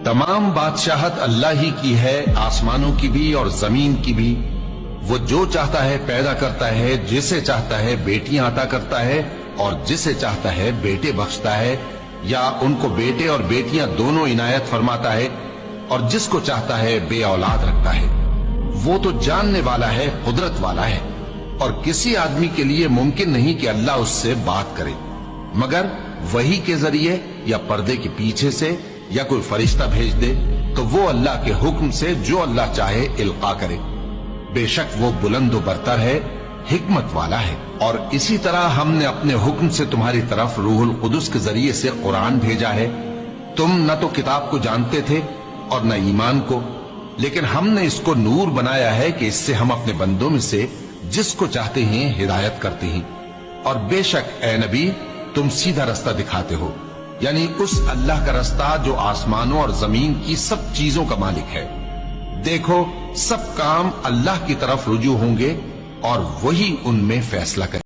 तमाम बादशाहत अल्लाह ही की है, आसमानों की भी और जमीन की भी। वो जो चाहता है पैदा करता है, जिसे चाहता है बेटियां अता करता है और जिसे चाहता है बेटे बख्शता है, या उनको बेटे और बेटियां दोनों इनायत फरमाता है, और जिसको चाहता है बे औलाद रखता है। वो तो जानने वाला है, कुदरत वाला है, और किसी आदमी के लिए मुमकिन नहीं कि अल्लाह उससे बात करे मगर वही के जरिए या पर्दे के पीछे से, या कोई फरिश्ता भेज दे तो वो अल्लाह के हुक्म से जो अल्लाह चाहे इल्का करे। बेशक वो बुलंद व बरतर है, हिकमत वाला है। और इसी तरह हमने अपने हुक्म से तुम्हारी तरफ रूहुल कुदस के जरिए से कुरान भेजा है। तुम न तो किताब को जानते थे और न ईमान को, लेकिन हमने इसको नूर बनाया है कि इससे हम अपने बंदों में से जिसको चाहते हैं हिदायत करते हैं। और बेशक ए नबी तुम सीधा रास्ता दिखाते हो, यानी उस अल्लाह का रास्ता जो आसमानों और जमीन की सब चीजों का मालिक है। देखो सब काम अल्लाह की तरफ रुजू होंगे और वही उनमें फैसला करें।